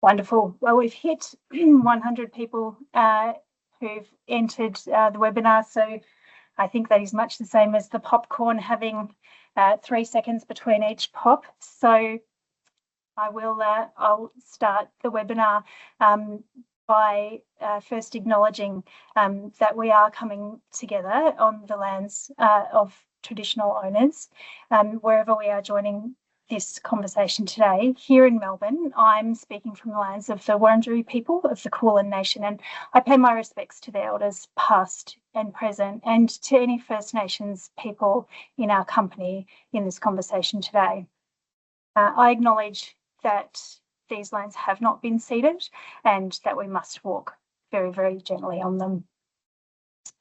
Wonderful. Well, we've hit 100 people who've entered the webinar, so I think that is much the same as the popcorn having 3 seconds between each pop. So I'll start the webinar by first acknowledging that we are coming together on the lands of traditional owners, wherever we are joining this conversation today. Here in Melbourne, I'm speaking from the lands of the Wurundjeri people of the Kulin Nation, and I pay my respects to their elders past and present, and to any First Nations people in our company in this conversation today. I acknowledge that these lands have not been ceded and that we must walk very, very gently on them.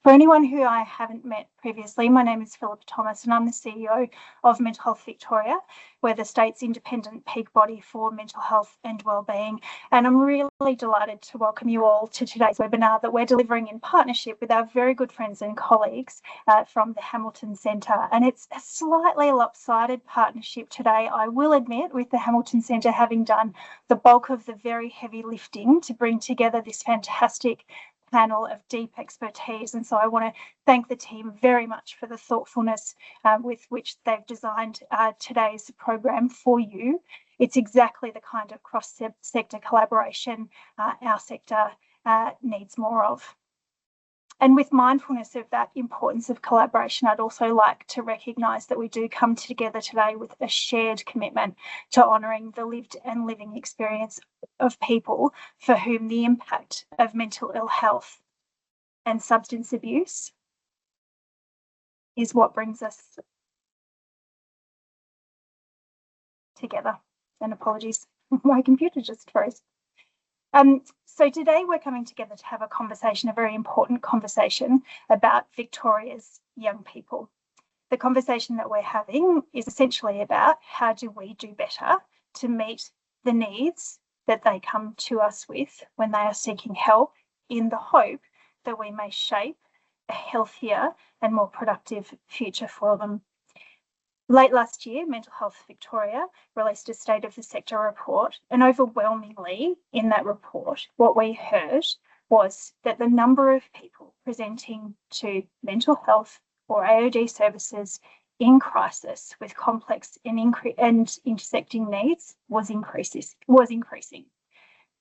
For anyone who I haven't met previously, my name is Philippa Thomas and I'm the CEO of Mental Health Victoria. We're the state's independent peak body for mental health and wellbeing. And I'm really delighted to welcome you all to today's webinar that we're delivering in partnership with our very good friends and colleagues from the Hamilton Centre. And it's a slightly lopsided partnership today, I will admit, with the Hamilton Centre having done the bulk of the very heavy lifting to bring together this fantastic panel of deep expertise. And so I want to thank the team very much for the thoughtfulness with which they've designed today's program for you. It's exactly the kind of cross-sector collaboration our sector needs more of. And with mindfulness of that importance of collaboration, I'd also like to recognise that we do come together today with a shared commitment to honouring the lived and living experience of people for whom the impact of mental ill health and substance abuse is what brings us together. And apologies, my computer just froze. So today we're coming together to have a conversation, a very important conversation about Victoria's young people. The conversation that we're having is essentially about how do we do better to meet the needs that they come to us with when they are seeking help, in the hope that we may shape a healthier and more productive future for them. Late last year, Mental Health Victoria released a State of the Sector report, and overwhelmingly in that report, what we heard was that the number of people presenting to mental health or AOD services in crisis with complex and intersecting needs was increasing.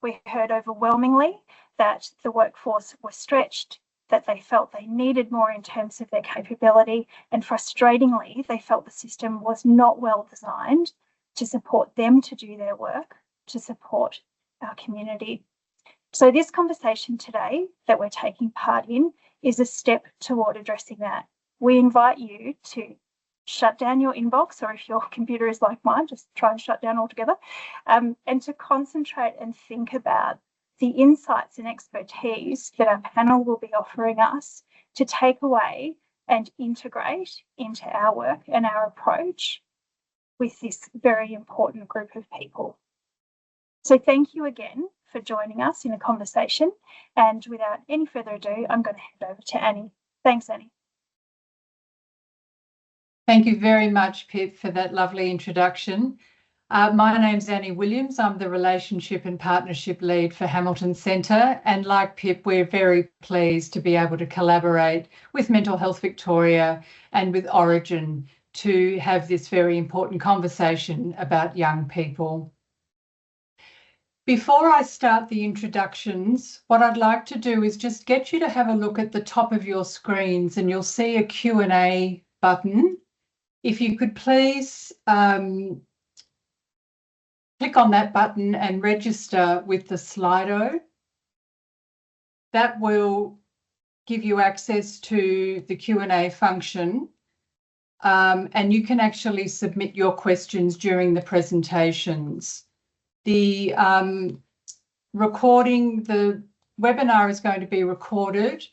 We heard overwhelmingly that the workforce was stretched, that they felt they needed more in terms of their capability, and frustratingly, they felt the system was not well designed to support them to do their work, to support our community. So this conversation today that we're taking part in is a step toward addressing that. We invite you to shut down your inbox, or if your computer is like mine, just try and shut down altogether, and to concentrate and think about the insights and expertise that our panel will be offering us to take away and integrate into our work and our approach with this very important group of people. So thank you again for joining us in a conversation. And without any further ado, I'm going to hand over to Annie. Thanks, Annie. Thank you very much, Pip, for that lovely introduction. My name's Annie Williams. I'm the Relationship and Partnership Lead for Hamilton Centre, and like Pip, we're very pleased to be able to collaborate with Mental Health Victoria and with Orygen to have this very important conversation about young people. Before I start the introductions, what I'd like to do is just get you to have a look at the top of your screens, and you'll see a Q&A button. If you could please click on that button and register with the Slido. That will give you access to the Q&A function, and you can actually submit your questions during the presentations. The webinar is going to be recorded,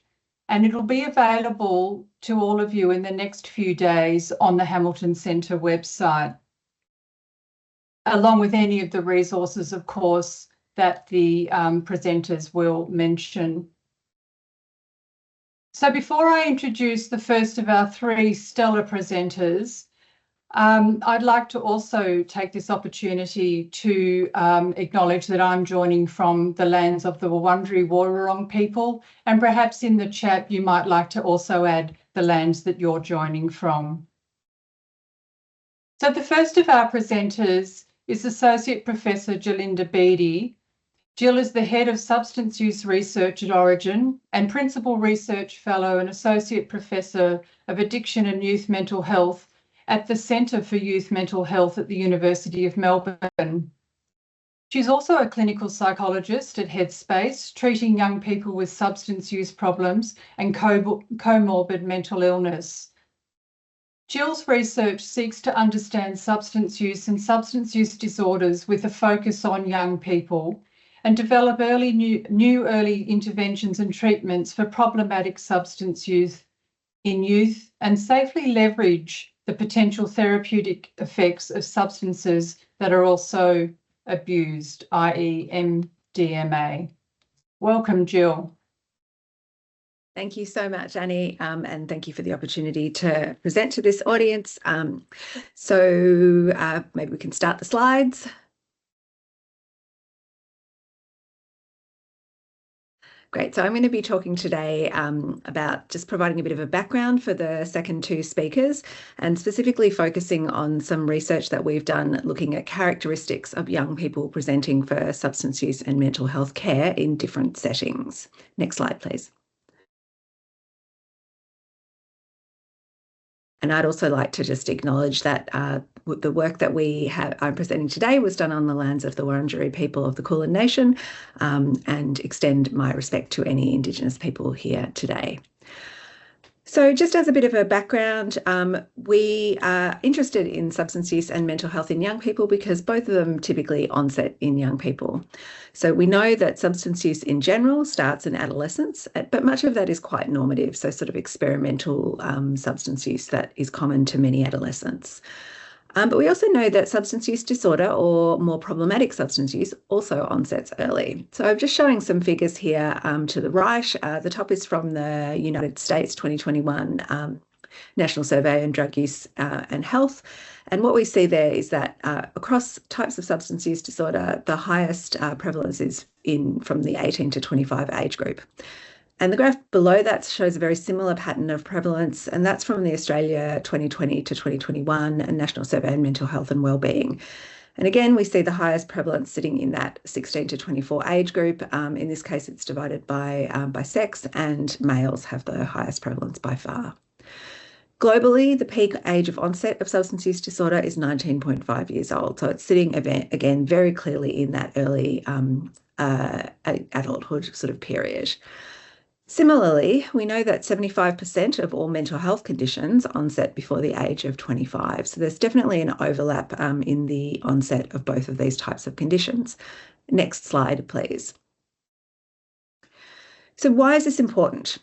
and it'll be available to all of you in the next few days on the Hamilton Centre website, along with any of the resources, of course, that the presenters will mention. So before I introduce the first of our three stellar presenters, I'd like to also take this opportunity to acknowledge that I'm joining from the lands of the Wurundjeri Woi-wurrung people, and perhaps in the chat you might like to also add the lands that you're joining from. So the first of our presenters is Associate Professor Jalinda Beattie. Jill is the Head of Substance Use Research at Orygen and Principal Research Fellow and Associate Professor of Addiction and Youth Mental Health at the Centre for Youth Mental Health at the University of Melbourne. She's also a clinical psychologist at Headspace, treating young people with substance use problems and comorbid mental illness. Jill's research seeks to understand substance use and substance use disorders with a focus on young people and develop new early interventions and treatments for problematic substance use in youth and safely leverage the potential therapeutic effects of substances that are also abused, i.e. MDMA. Welcome, Jill. Thank you so much, Annie, and thank you for the opportunity to present to this audience. Maybe we can start the slides. Great. So I'm going to be talking today about just providing a bit of a background for the second two speakers and specifically focusing on some research that we've done looking at characteristics of young people presenting for substance use and mental health care in different settings. Next slide, please. And I'd also like to just acknowledge that the work that I'm presenting today was done on the lands of the Wurundjeri people of the Kulin Nation, and extend my respect to any Indigenous people here today. So just as a bit of a background, we are interested in substance use and mental health in young people because both of them typically onset in young people. So we know that substance use in general starts in adolescence, but much of that is quite normative, so sort of experimental substance use that is common to many adolescents. But we also know that substance use disorder or more problematic substance use also onsets early. So I'm just showing some figures here to the right. The top is from the United States 2021 National Survey on Drug Use and Health. And what we see there is that across types of substance use disorder, the highest prevalence is from the 18 to 25 age group. And the graph below that shows a very similar pattern of prevalence, and that's from the Australia 2020 to 2021 National Survey on Mental Health and Wellbeing. And again, we see the highest prevalence sitting in that 16 to 24 age group. In this case, it's divided by sex, and males have the highest prevalence by far. Globally, the peak age of onset of substance use disorder is 19.5 years old. So it's sitting, again, very clearly in that early adulthood sort of period. Similarly, we know that 75% of all mental health conditions onset before the age of 25. So there's definitely an overlap in the onset of both of these types of conditions. Next slide, please. So why is this important?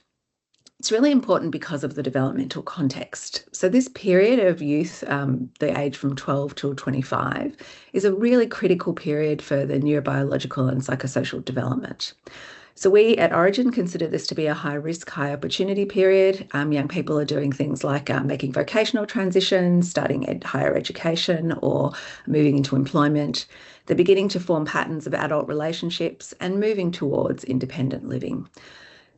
It's really important because of the developmental context. So this period of youth, the age from 12 till 25, is a really critical period for the neurobiological and psychosocial development. So we at Orygen consider this to be a high risk, high opportunity period. Young people are doing things like making vocational transitions, starting higher education or moving into employment. They're beginning to form patterns of adult relationships and moving towards independent living.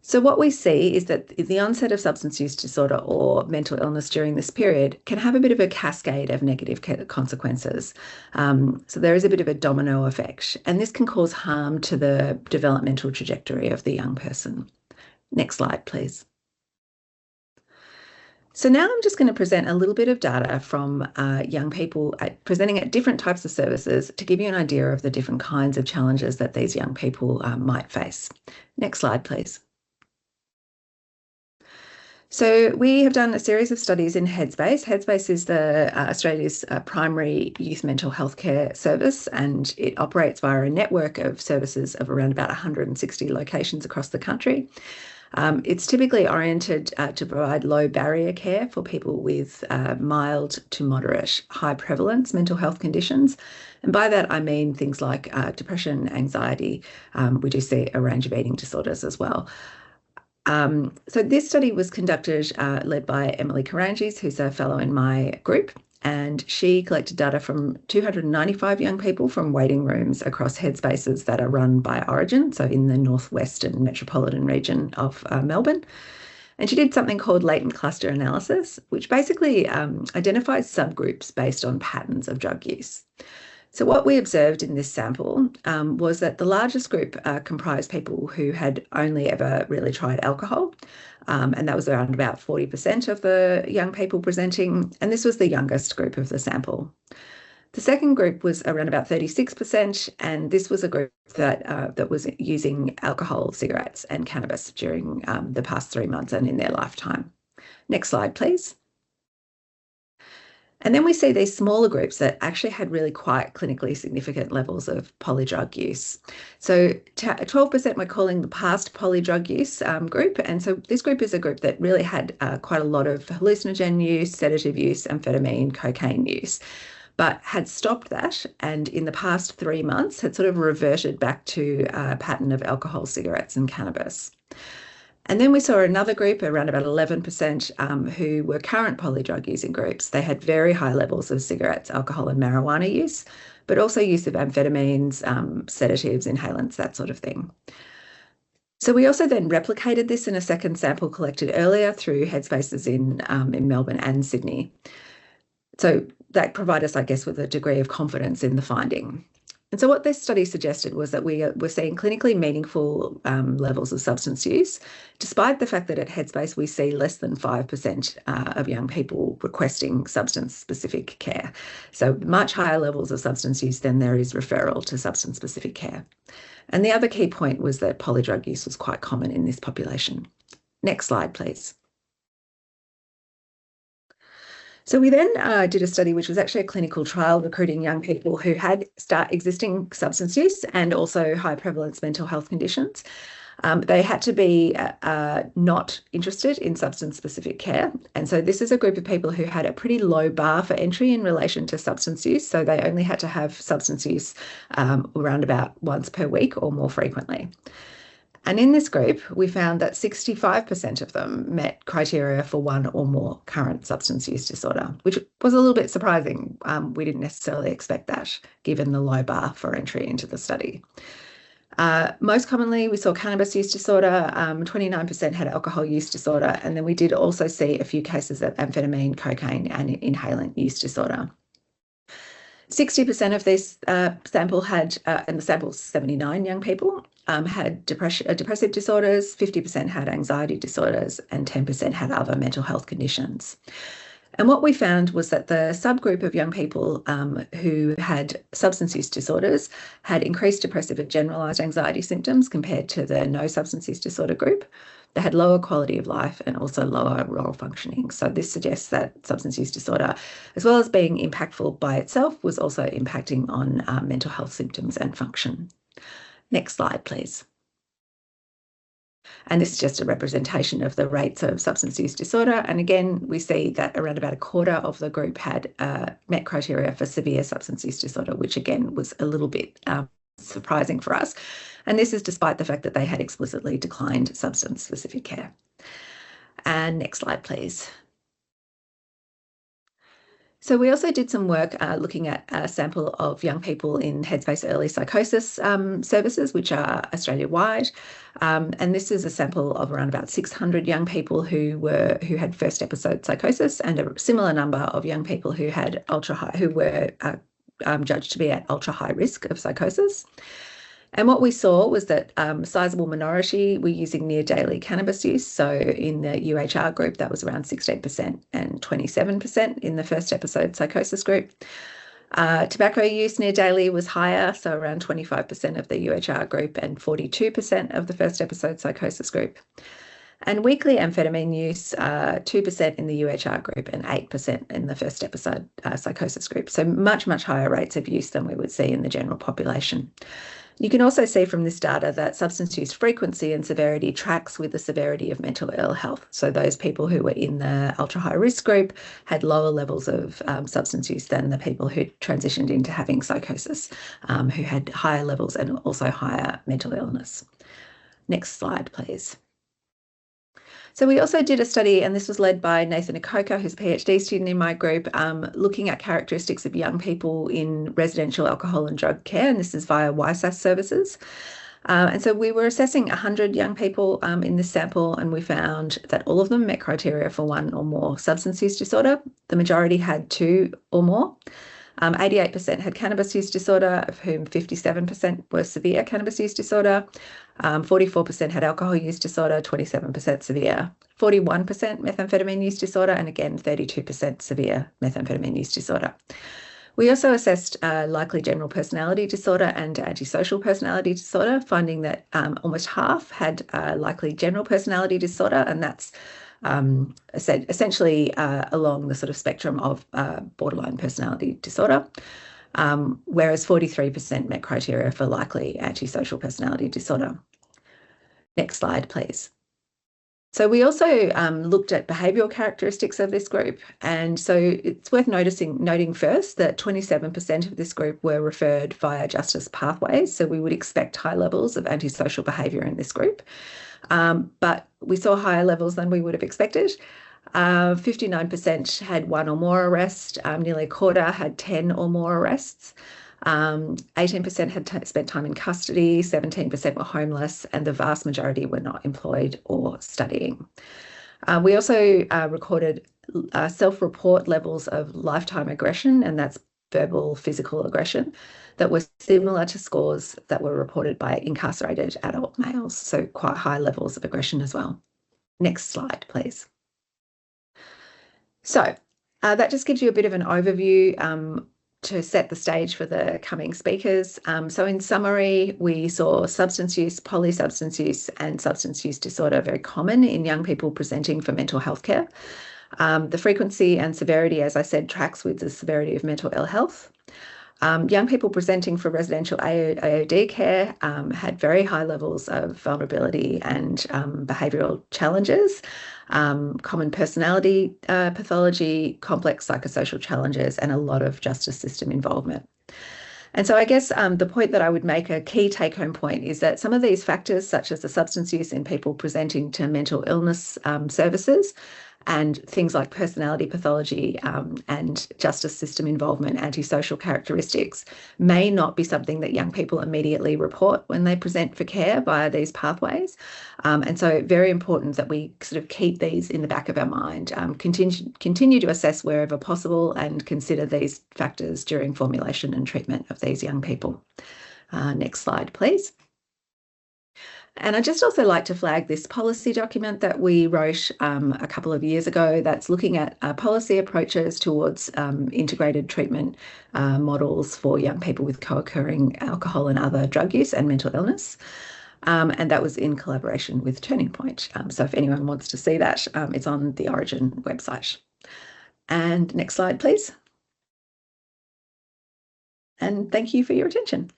So what we see is that the onset of substance use disorder or mental illness during this period can have a bit of a cascade of negative consequences. So there is a bit of a domino effect, and this can cause harm to the developmental trajectory of the young person. Next slide, please. So now I'm just going to present a little bit of data from young people presenting at different types of services to give you an idea of the different kinds of challenges that these young people might face. Next slide, please. So we have done a series of studies in Headspace. Headspace is Australia's primary youth mental health care service, and it operates via a network of services of around about 160 locations across the country. It's typically oriented to provide low barrier care for people with mild to moderate high prevalence mental health conditions. And by that, I mean things like depression, anxiety. We do see a range of eating disorders as well. So this study was conducted, led by Emily Karangis, who's a fellow in my group. and she collected data from 295 young people from waiting rooms across headspaces that are run by Orygen, so in the northwestern metropolitan region of Melbourne. And she did something called latent cluster analysis, which basically identifies subgroups based on patterns of drug use. So what we observed in this sample was that the largest group comprised people who had only ever really tried alcohol, and that was around about 40% of the young people presenting, and this was the youngest group of the sample. The second group was around about 36%, and this was a group that was using alcohol, cigarettes, and cannabis during the past 3 months and in their lifetime. Next slide, please. And then we see these smaller groups that actually had really quite clinically significant levels of polydrug use. So 12% we're calling the past polydrug use group. And so this group is a group that really had quite a lot of hallucinogen use, sedative use, amphetamine, cocaine use, but had stopped that, and in the past 3 months had sort of reverted back to a pattern of alcohol, cigarettes, and cannabis. And then we saw another group, around about 11%, who were current polydrug using groups. They had very high levels of cigarettes, alcohol, and marijuana use, but also use of amphetamines, sedatives, inhalants, that sort of thing. So we also then replicated this in a second sample collected earlier through headspaces in Melbourne and Sydney. So that provided us, I guess, with a degree of confidence in the finding. And so what this study suggested was that we were seeing clinically meaningful levels of substance use, despite the fact that at Headspace we see less than 5% of young people requesting substance-specific care. So much higher levels of substance use than there is referral to substance-specific care. And the other key point was that polydrug use was quite common in this population. Next slide, please. So we then did a study which was actually a clinical trial recruiting young people who had existing substance use and also high prevalence mental health conditions. They had to be not interested in substance-specific care. And so this is a group of people who had a pretty low bar for entry in relation to substance use. So they only had to have substance use around about once per week or more frequently. And in this group, we found that 65% of them met criteria for one or more current substance use disorder, which was a little bit surprising. We didn't necessarily expect that, given the low bar for entry into the study. Most commonly, we saw cannabis use disorder, 29% had alcohol use disorder, and then we did also see a few cases of amphetamine, cocaine, and inhalant use disorder. 60% of this sample had, and the sample's 79 young people, had depressive disorders, 50% had anxiety disorders, and 10% had other mental health conditions. And what we found was that the subgroup of young people who had substance use disorders had increased depressive and generalised anxiety symptoms compared to the no substance use disorder group. They had lower quality of life and also lower oral functioning. So this suggests that substance use disorder, as well as being impactful by itself, was also impacting on mental health symptoms and function. Next slide, please. And this is just a representation of the rates of substance use disorder. And again, we see that around about a quarter of the group had met criteria for severe substance use disorder, which again was a little bit surprising for us. And this is despite the fact that they had explicitly declined substance-specific care. And next slide, please. So we also did some work looking at a sample of young people in Headspace early psychosis services, which are Australia-wide. And this is a sample of around about 600 young people who had first episode psychosis, and a similar number of young people who had who were judged to be at ultra high risk of psychosis. And what we saw was that a sizable minority were using near daily cannabis use. So in the UHR group, that was around 16% and 27% in the first episode psychosis group. Tobacco use near daily was higher, so around 25% of the UHR group and 42% of the first episode psychosis group. And weekly amphetamine use, 2% in the UHR group and 8% in the first episode psychosis group. So much, much higher rates of use than we would see in the general population. You can also see from this data that substance use frequency and severity tracks with the severity of mental ill health. So those people who were in the ultra high risk group had lower levels of substance use than the people who transitioned into having psychosis, who had higher levels and also higher mental illness. Next slide, please. So we also did a study, and this was led by Nathan Akoka, who's a PhD student in my group, looking at characteristics of young people in residential alcohol and drug care, and this is via YSAS services. And so we were assessing 100 young people in this sample, and we found that all of them met criteria for one or more substance use disorder. The majority had 2 or more. 88% had cannabis use disorder, of whom 57% were severe cannabis use disorder. 44% had alcohol use disorder, 27% severe. 41% methamphetamine use disorder, and again, 32% severe methamphetamine use disorder. We also assessed likely general personality disorder and antisocial personality disorder, finding that almost half had likely general personality disorder, and that's essentially along the sort of spectrum of borderline personality disorder, whereas 43% met criteria for likely antisocial personality disorder. Next slide, please. So we also looked at behavioural characteristics of this group, and so it's worth noting first that 27% of this group were referred via justice pathways, so we would expect high levels of antisocial behaviour in this group. But we saw higher levels than we would have expected. 59% had 1 or more arrests, nearly a quarter had 10 or more arrests. 18% had spent time in custody, 17% were homeless, and the vast majority were not employed or studying. We also recorded self-report levels of lifetime aggression, and that's verbal, physical aggression, that were similar to scores that were reported by incarcerated adult males, so quite high levels of aggression as well. Next slide, please. So that just gives you a bit of an overview to set the stage for the coming speakers. So in summary, we saw substance use, polysubstance use, and substance use disorder very common in young people presenting for mental health care. The frequency and severity, as I said, tracks with the severity of mental ill health. Young people presenting for residential AOD care had very high levels of vulnerability and behavioural challenges, common personality pathology, complex psychosocial challenges, and a lot of justice system involvement. And so I guess the point that I would make, a key take-home point, is that some of these factors, such as the substance use in people presenting to mental illness services, and things like personality pathology and justice system involvement, antisocial characteristics, may not be something that young people immediately report when they present for care via these pathways. And so very important that we sort of keep these in the back of our mind, continue to assess wherever possible, and consider these factors during formulation and treatment of these young people. Next slide, please. And I'd just also like to flag this policy document that we wrote a couple of years ago that's looking at policy approaches towards integrated treatment models for young people with co-occurring alcohol and other drug use and mental illness. And that was in collaboration with Turning Point. So if anyone wants to see that, it's on the Orygen website. And next slide, please. And thank you for your attention.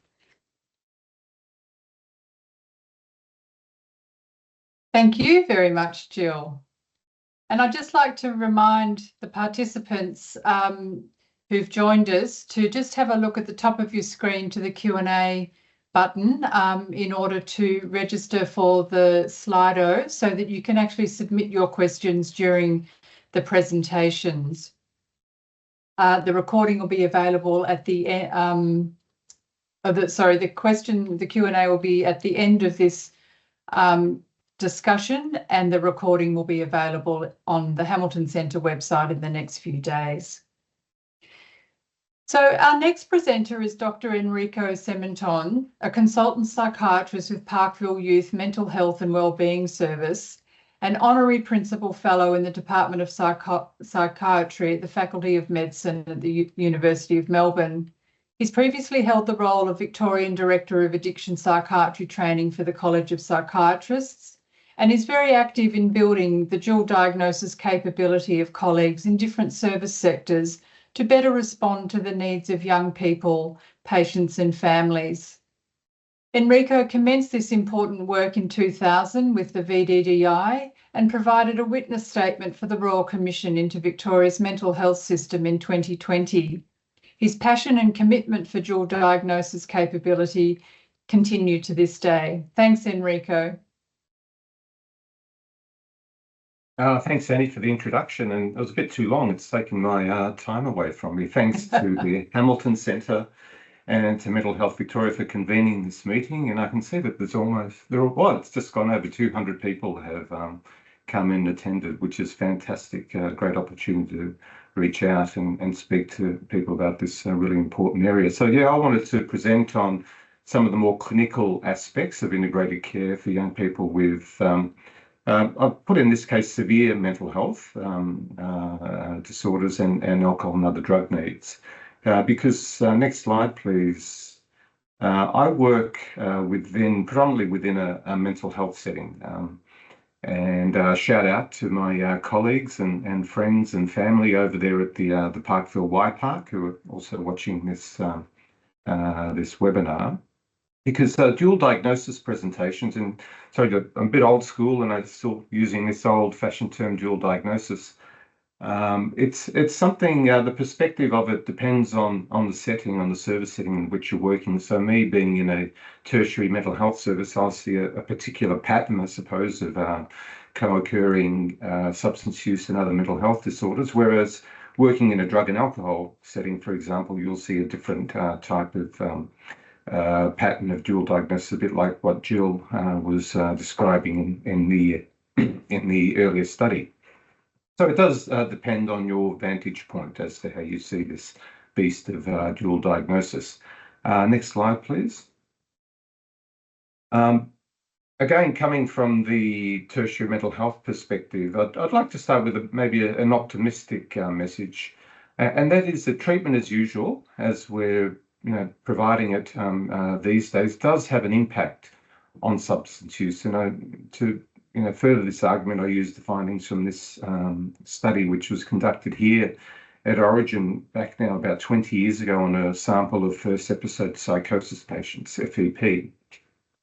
Thank you very much, Jill. And I'd just like to remind the participants who've joined us to just have a look at the top of your screen to the Q&A button in order to register for the Slido so that you can actually submit your questions during the presentations. The recording will be available at the end. The Q&A will be at the end of this discussion, and the recording will be available on the Hamilton Centre website in the next few days. So our next presenter is Dr. Enrico Cementon, a consultant psychiatrist with Parkville Youth Mental Health and Wellbeing Service, an honorary principal fellow in the Department of Psychiatry at the Faculty of Medicine at the University of Melbourne. He's previously held the role of Victorian Director of Addiction Psychiatry Training for the College of Psychiatrists, and is very active in building the dual diagnosis capability of colleagues in different service sectors to better respond to the needs of young people, patients and families. Enrico commenced this important work in 2000 with the VDDI and provided a witness statement for the Royal Commission into Victoria's mental health system in 2020. His passion and commitment for dual diagnosis capability continue to this day. Thanks, Enrico. Thanks, Annie, for the introduction. And it was a bit too long. It's taken my time away from me. Thanks to the Hamilton Centre and to Mental Health Victoria for convening this meeting. And I can see that it's just gone over 200 people have come and attended, which is fantastic. Great opportunity to reach out and speak to people about this really important area. So yeah, I wanted to present on some of the more clinical aspects of integrated care for young people with I've put in this case severe mental health disorders and alcohol and other drug needs. Because next slide, please. I work predominantly within a mental health setting, and shout out to my colleagues and friends and family over there at the Parkville Y Park who are also watching this this webinar. Because dual diagnosis presentations, and sorry, I'm a bit old school and I'm still using this old-fashioned term dual diagnosis. It's something, the perspective of it depends on the setting, on the service setting in which you're working. So me being in a tertiary mental health service, I'll see a particular pattern, I suppose, of co-occurring substance use and other mental health disorders, whereas working in a drug and alcohol setting, for example, you'll see a different type of pattern of dual diagnosis, a bit like what Jill was describing in the earlier study. So it does depend on your vantage point as to how you see this beast of dual diagnosis. Next slide, please. Again, coming from the tertiary mental health perspective, I'd like to start with maybe an optimistic message, and that is that treatment as usual, as we're providing it these days, does have an impact on substance use. And to further this argument, I used the findings from this study, which was conducted here at Orygen back now about 20 years ago on a sample of first episode psychosis patients, FEP.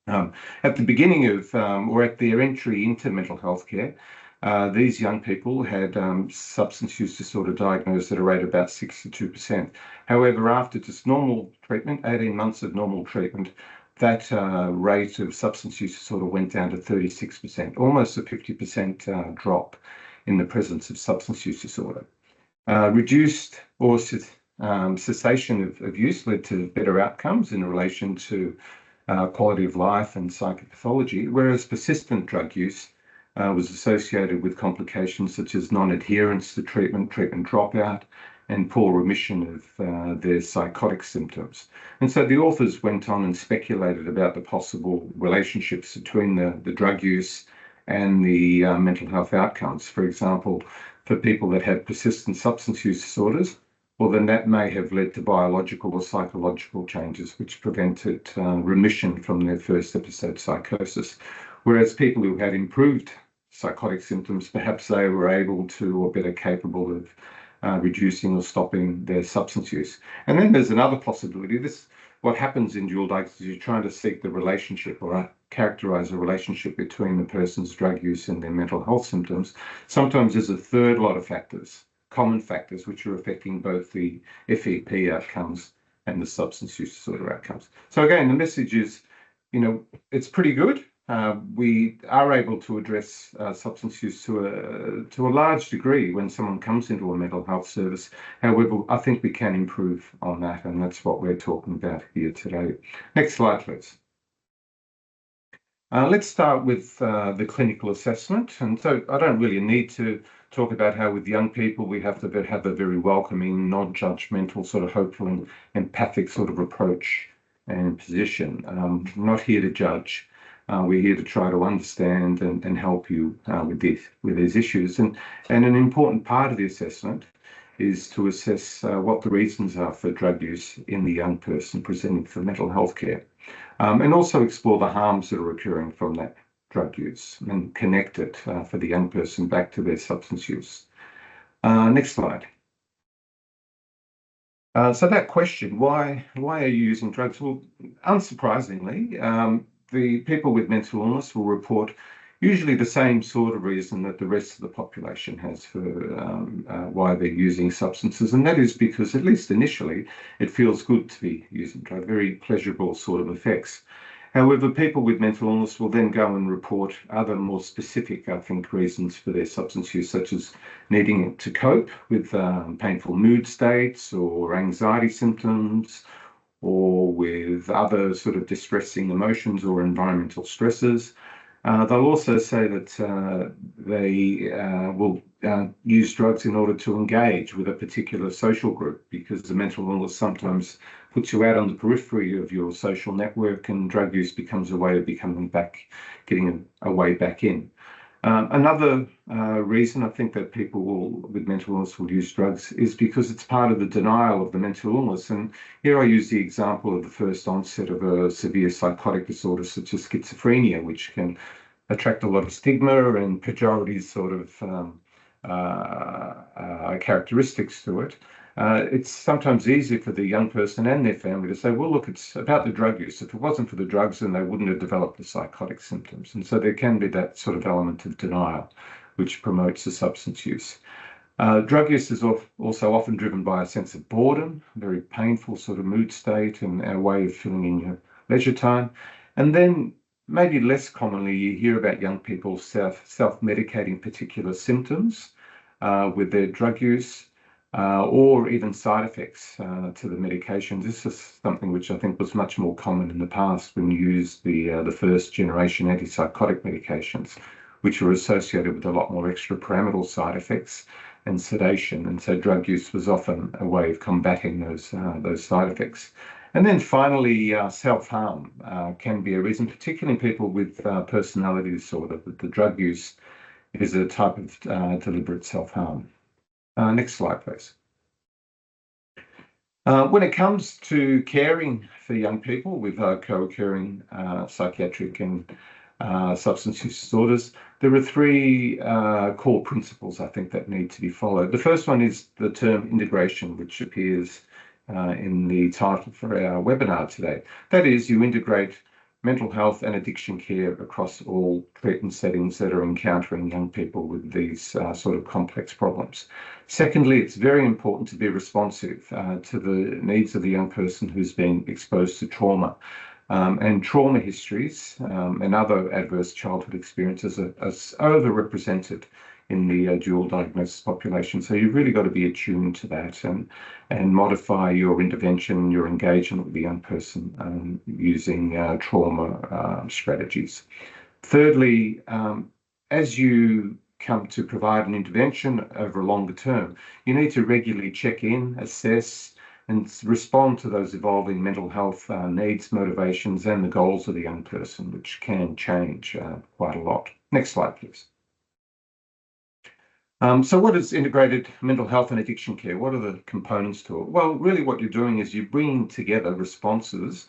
At the beginning of, or at their entry into mental health care, these young people had substance use disorder diagnosed at a rate of about 62%. However, after just normal treatment, 18 months of normal treatment, that rate of substance use disorder went down to 36%, almost a 50% drop in the presence of substance use disorder. Reduced or cessation of use led to better outcomes in relation to quality of life and psychopathology, whereas persistent drug use was associated with complications such as non-adherence to treatment, treatment dropout, and poor remission of their psychotic symptoms. And so the authors went on and speculated about the possible relationships between the drug use and the mental health outcomes. For example, for people that have persistent substance use disorders, well, then that may have led to biological or psychological changes which prevented remission from their first episode psychosis. Whereas people who had improved psychotic symptoms, perhaps they were able to or better capable of reducing or stopping their substance use. And then there's another possibility. What happens in dual diagnosis is you're trying to seek the relationship or characterize a relationship between the person's drug use and their mental health symptoms. Sometimes there's a third lot of factors, common factors, which are affecting both the FEP outcomes and the substance use disorder outcomes. So again, the message is, it's pretty good. We are able to address substance use to a large degree when someone comes into a mental health service. However, I think we can improve on that, and that's what we're talking about here today. Next slide, please. Let's start with the clinical assessment. And so I don't really need to talk about how with young people we have to have a very welcoming, non-judgmental, sort of hopeful and empathic sort of approach and position. I'm not here to judge. We're here to try to understand and help you with these issues. And an important part of the assessment is to assess what the reasons are for drug use in the young person presenting for mental health care, and also explore the harms that are occurring from that drug use and connect it for the young person back to their substance use. Next slide. So that question, why are you using drugs? Well, unsurprisingly, the people with mental illness will report usually the same sort of reason that the rest of the population has for why they're using substances. And that is because, at least initially, it feels good to be using drugs, very pleasurable sort of effects. However, people with mental illness will then go and report other more specific, I think, reasons for their substance use, such as needing to cope with painful mood states or anxiety symptoms, or with other sort of distressing emotions or environmental stresses. They'll also say that they will use drugs in order to engage with a particular social group, because the mental illness sometimes puts you out on the periphery of your social network, and drug use becomes a way of getting a way back in. Another reason I think that people with mental illness will use drugs is because it's part of the denial of the mental illness. And here I use the example of the first onset of a severe psychotic disorder such as schizophrenia, which can attract a lot of stigma and pejorative sort of characteristics to it. It's sometimes easy for the young person and their family to say, well, look, it's about the drug use. If it wasn't for the drugs, then they wouldn't have developed the psychotic symptoms. And so there can be that sort of element of denial, which promotes the substance use. Drug use is also often driven by a sense of boredom, a very painful sort of mood state, and a way of filling in your leisure time. And then maybe less commonly, you hear about young people self-medicating particular symptoms with their drug use. Or even side effects to the medication. This is something which I think was much more common in the past when you used the first generation antipsychotic medications, which were associated with a lot more extrapyramidal side effects and sedation. And so drug use was often a way of combating those side effects. And then finally, self-harm can be a reason, particularly in people with personality disorder, that the drug use is a type of deliberate self-harm. Next slide, please. When it comes to caring for young people with co-occurring psychiatric and substance use disorders, there are three core principles, I think, that need to be followed. The first one is the term integration, which appears in the title for our webinar today. That is, you integrate mental health and addiction care across all treatment settings that are encountering young people with these sort of complex problems. Secondly, it's very important to be responsive to the needs of the young person who's been exposed to trauma. And trauma histories and other adverse childhood experiences are overrepresented in the dual diagnosis population. So you've really got to be attuned to that and modify your intervention, your engagement with the young person using trauma strategies. Thirdly, as you come to provide an intervention over a longer term, you need to regularly check in, assess, and respond to those evolving mental health needs, motivations, and the goals of the young person, which can change quite a lot. Next slide, please. So what is integrated mental health and addiction care? What are the components to it? Well, really what you're doing is you're bringing together responses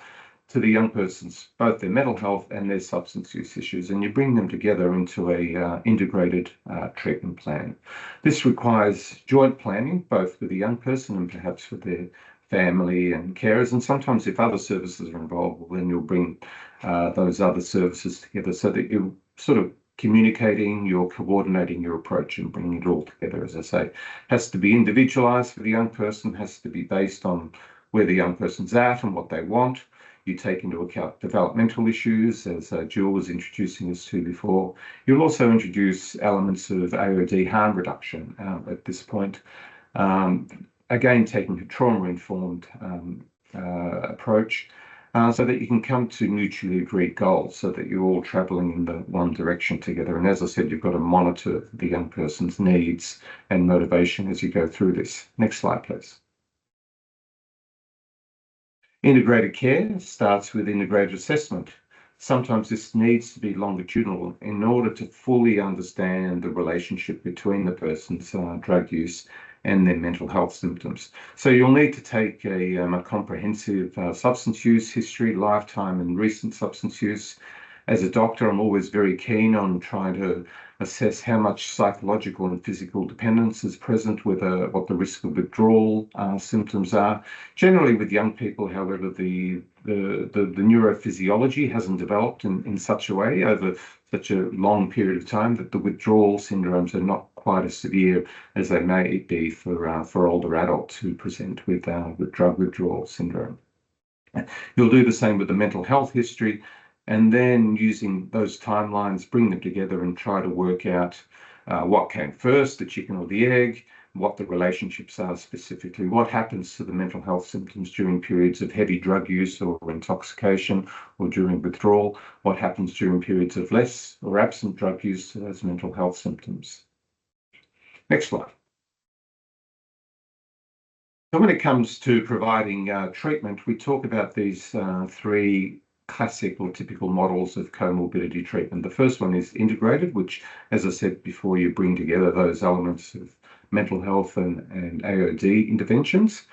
to the young person's, both their mental health and their substance use issues, and you bring them together into a integrated treatment plan. This requires joint planning, both with the young person and perhaps with their family and carers, and sometimes if other services are involved, well, then you'll bring those other services together so that you're sort of communicating, you're coordinating your approach and bringing it all together, as I say. Has to be individualized for the young person, has to be based on where the young person's at and what they want. You take into account developmental issues, as Jill was introducing us to before. You'll also introduce elements of AOD harm reduction at this point. Again, taking a trauma-informed approach, so that you can come to mutually agreed goals, so that you're all traveling in the one direction together. And as I said, you've got to monitor the young person's needs and motivation as you go through this. Next slide, please. Integrated care starts with integrated assessment. Sometimes this needs to be longitudinal in order to fully understand the relationship between the person's drug use and their mental health symptoms. So you'll need to take a comprehensive substance use history, lifetime and recent substance use. As a doctor, I'm always very keen on trying to assess how much psychological and physical dependence is present, what the risk of withdrawal symptoms are. Generally with young people, however, the neurophysiology hasn't developed in such a way over such a long period of time that the withdrawal syndromes are not quite as severe as they may be for older adults who present with drug withdrawal syndrome. You'll do the same with the mental health history. and then using those timelines, bring them together and try to work out what came first, the chicken or the egg, what the relationships are specifically, what happens to the mental health symptoms during periods of heavy drug use or intoxication or during withdrawal, what happens during periods of less or absent drug use to those mental health symptoms. Next slide. So when it comes to providing treatment, we talk about these three classic or typical models of comorbidity treatment. The first one is integrated, which, as I said before, you bring together those elements of mental health and AOD interventions.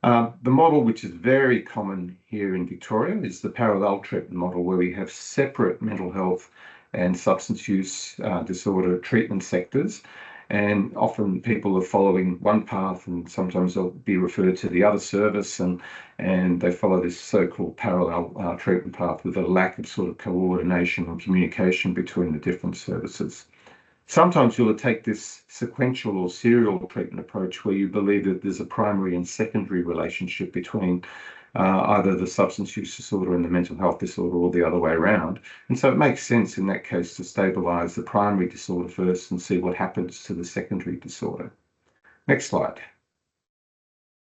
The model, which is very common here in Victoria, is the parallel treatment model, where we have separate mental health and substance use disorder treatment sectors. And often people are following one path, and sometimes they'll be referred to the other service, and they follow this so-called parallel treatment path with a lack of sort of coordination and communication between the different services. Sometimes you'll take this sequential or serial treatment approach, where you believe that there's a primary and secondary relationship between either the substance use disorder and the mental health disorder, or the other way around. And so it makes sense in that case to stabilise the primary disorder first and see what happens to the secondary disorder. Next slide.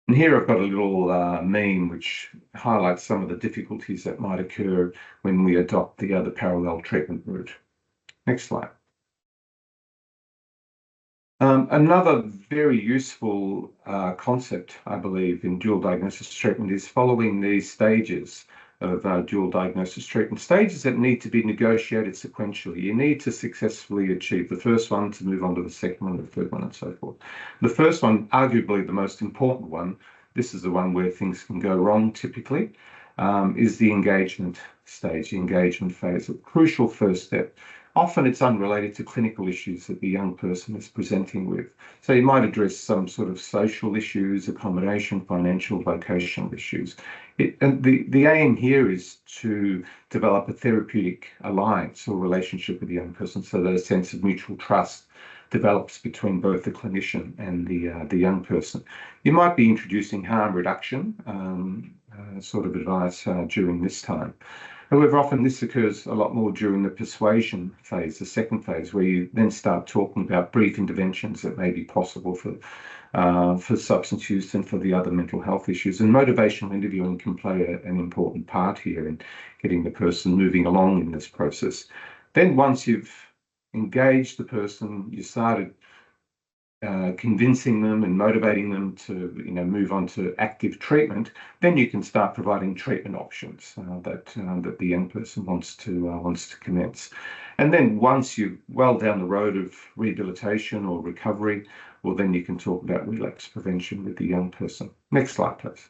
And here I've got a little meme which highlights some of the difficulties that might occur when we adopt the other parallel treatment route. Next slide. Another very useful concept, I believe, in dual diagnosis treatment is following these stages of dual diagnosis treatment, stages that need to be negotiated sequentially. You need to successfully achieve the first one to move on to the second one, the third one, and so forth. The first one, arguably the most important one, this is the one where things can go wrong typically, is the engagement stage, the engagement phase, a crucial first step. Often it's unrelated to clinical issues that the young person is presenting with. So you might address some sort of social issues, accommodation, financial, vocational issues. And the aim here is to develop a therapeutic alliance or relationship with the young person, so that a sense of mutual trust develops between both the clinician and the young person. You might be introducing harm reduction sort of advice during this time. However, often this occurs a lot more during the persuasion phase, the second phase, where you then start talking about brief interventions that may be possible for substance use and for the other mental health issues. And motivational interviewing can play an important part here in getting the person moving along in this process. Then once you've engaged the person, you started convincing them and motivating them to move on to active treatment, then you can start providing treatment options that the young person wants to commence. And then once you're well down the road of rehabilitation or recovery, well, then you can talk about relapse prevention with the young person. Next slide, please.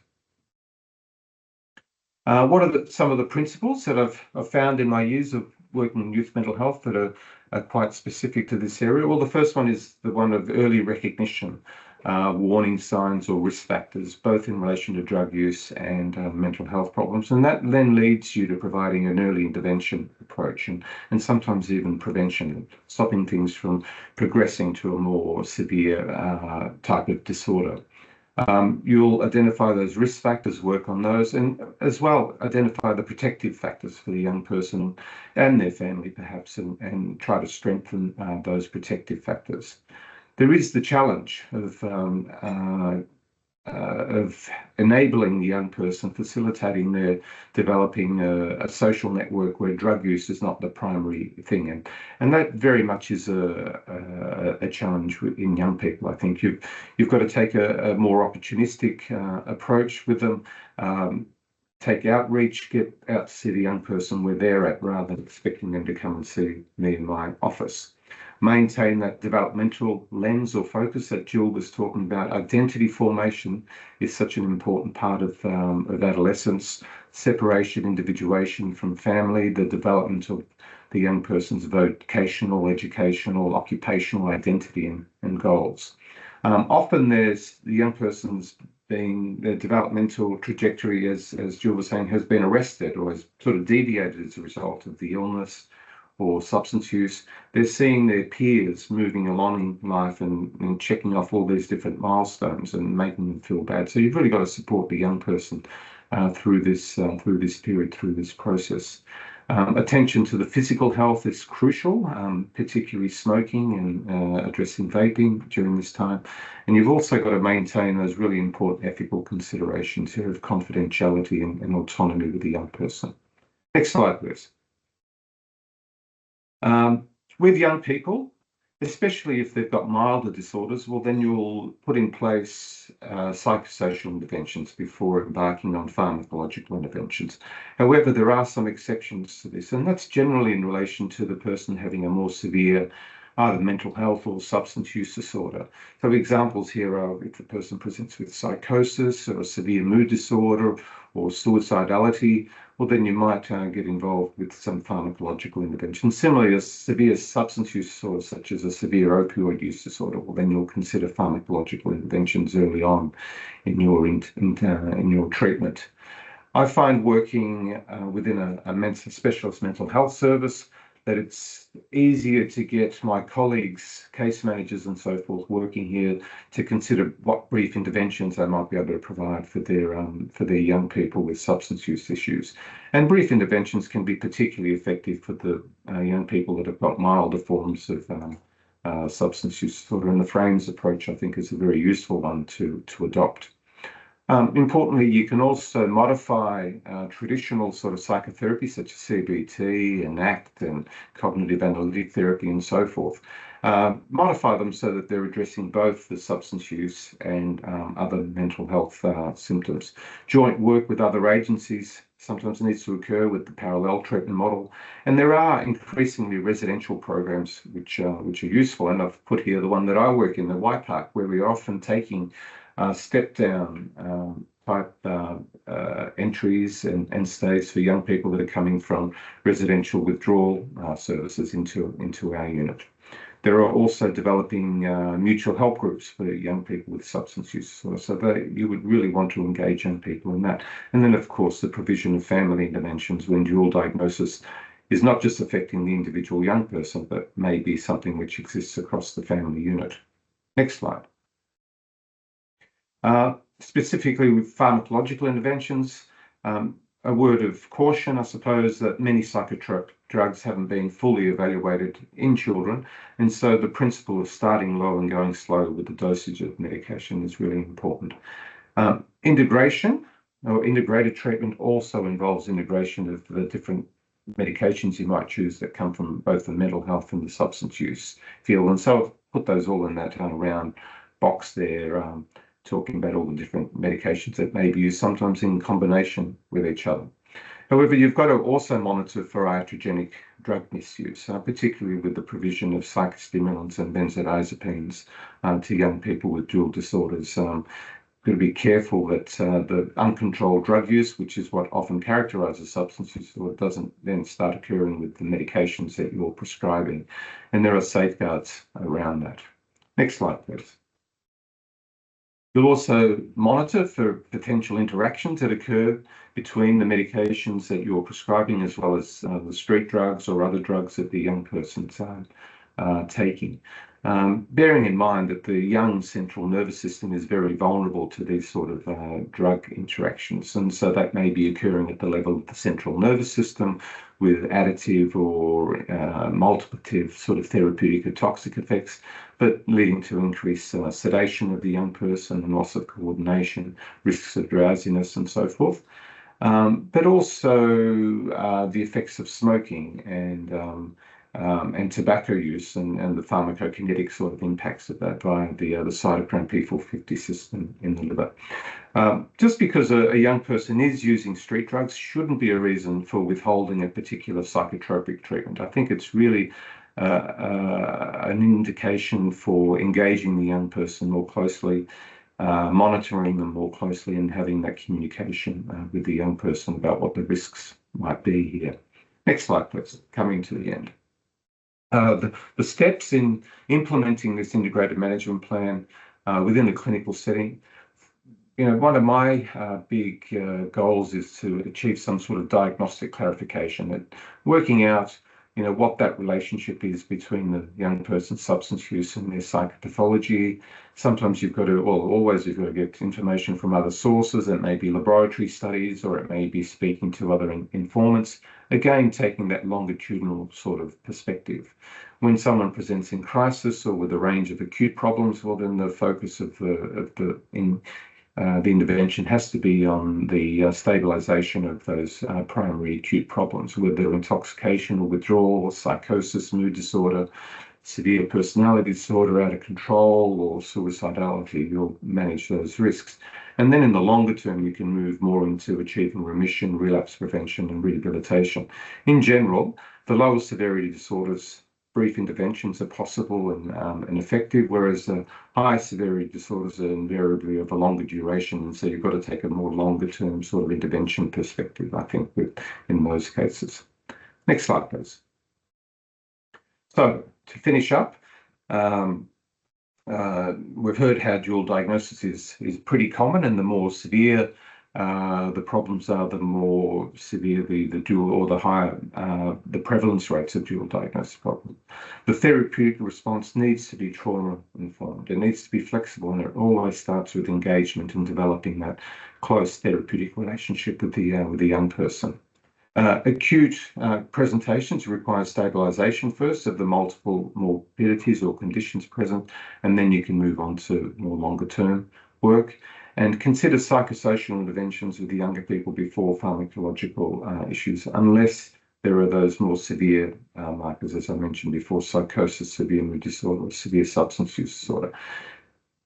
What are some of the principles that I've found in my years of working in youth mental health that are quite specific to this area? Well, the first one is the one of early recognition, warning signs or risk factors, both in relation to drug use and mental health problems. And that then leads you to providing an early intervention approach and sometimes even prevention, stopping things from progressing to a more severe type of disorder. You'll identify those risk factors, work on those, and as well identify the protective factors for the young person and their family perhaps, and try to strengthen those protective factors. There is the challenge of enabling the young person, facilitating their developing a social network where drug use is not the primary thing, and that very much is a challenge in young people. I think you've got to take a more opportunistic approach with them. Take outreach, get out to see the young person where they're at, rather than expecting them to come and see me in my office. Maintain that developmental lens or focus that Jill was talking about. Identity formation is such an important part of adolescence. Separation, individuation from family, the development of the young person's vocational, educational, occupational identity and goals. Often there's the young person's their developmental trajectory, as Jill was saying, has been arrested or has sort of deviated as a result of the illness or substance use. They're seeing their peers moving along in life and checking off all these different milestones and making them feel bad. So you've really got to support the young person through this period, through this process. Attention to the physical health is crucial, particularly smoking and addressing vaping during this time. And you've also got to maintain those really important ethical considerations here of confidentiality and autonomy with the young person. Next slide, please. With young people, especially if they've got milder disorders, well, then you'll put in place psychosocial interventions before embarking on pharmacological interventions. However, there are some exceptions to this, and that's generally in relation to the person having a more severe either mental health or substance use disorder. So examples here are if the person presents with psychosis or a severe mood disorder or suicidality, well, then you might get involved with some pharmacological intervention. Similarly, a severe substance use disorder, such as a severe opioid use disorder, well, then you'll consider pharmacological interventions early on in your treatment. I find working within a specialist mental health service that it's easier to get my colleagues, case managers and so forth, working here to consider what brief interventions they might be able to provide for their young people with substance use issues. And brief interventions can be particularly effective for the young people that have got milder forms of substance use disorder. And the Frames approach, I think, is a very useful one to adopt. Importantly, you can also modify traditional sort of psychotherapy, such as CBT and ACT and cognitive analytic therapy and so forth. Modify them so that they're addressing both the substance use and other mental health symptoms. Joint work with other agencies sometimes needs to occur with the parallel treatment model. And there are increasingly residential programs which are useful. And I've put here the one that I work in, the White Park, where we are often taking step-down type entries and stays for young people that are coming from residential withdrawal services into our unit. There are also developing mutual help groups for young people with substance use disorder, so you would really want to engage young people in that. And then, of course, the provision of family interventions when dual diagnosis is not just affecting the individual young person, but may be something which exists across the family unit. Next slide. Specifically with pharmacological interventions, a word of caution, I suppose, that many psychotropic drugs haven't been fully evaluated in children, and so the principle of starting low and going slow with the dosage of medication is really important. Integration or integrated treatment also involves integration of the different medications you might choose that come from both the mental health and the substance use field, and so I've put those all in that round box there, talking about all the different medications that may be used, sometimes in combination with each other. However, you've got to also monitor for iatrogenic drug misuse, particularly with the provision of psychostimulants and benzodiazepines to young people with dual disorders. Got to be careful that the uncontrolled drug use, which is what often characterises substance use disorder, doesn't then start occurring with the medications that you're prescribing. And there are safeguards around that. Next slide, please. You'll also monitor for potential interactions that occur between the medications that you're prescribing as well as the street drugs or other drugs that the young person's taking. Bearing in mind that the young central nervous system is very vulnerable to these sort of drug interactions, and so that may be occurring at the level of the central nervous system with additive or multiplicative sort of therapeutic or toxic effects, but leading to increased sedation of the young person and loss of coordination, risks of drowsiness and so forth. But also the effects of smoking and tobacco use and the pharmacokinetic sort of impacts of that via the cytochrome P450 system in the liver. Just because a young person is using street drugs shouldn't be a reason for withholding a particular psychotropic treatment. I think it's really an indication for engaging the young person more closely, monitoring them more closely, and having that communication with the young person about what the risks might be here. Next slide, please. Coming to the end. The steps in implementing this integrated management plan within a clinical setting. One of my big goals is to achieve some sort of diagnostic clarification, working out what that relationship is between the young person's substance use and their psychopathology. Sometimes you've got to, well, always you've got to get information from other sources. It may be laboratory studies, or it may be speaking to other informants. Again, taking that longitudinal sort of perspective. When someone presents in crisis or with a range of acute problems, well, then the focus of the intervention has to be on the stabilisation of those primary acute problems, whether intoxication or withdrawal, or psychosis, mood disorder, severe personality disorder, out of control, or suicidality. You'll manage those risks. And then in the longer term, you can move more into achieving remission, relapse prevention, and rehabilitation. In general, the lower severity disorders, brief interventions are possible and effective, whereas the high severity disorders are invariably of a longer duration. And so you've got to take a more longer term sort of intervention perspective, I think, in those cases. Next slide, please. So to finish up, we've heard how dual diagnosis is pretty common, and the more severe the problems are, the more severe the dual, or the higher the prevalence rates of dual diagnosis problems. The therapeutic response needs to be trauma-informed. It needs to be flexible, and it always starts with engagement and developing that close therapeutic relationship with the young person. Acute presentations require stabilisation first of the multiple morbidities or conditions present, and then you can move on to more longer-term work. And consider psychosocial interventions with the younger people before pharmacological issues, unless there are those more severe markers, as I mentioned before, psychosis, severe mood disorder, or severe substance use disorder.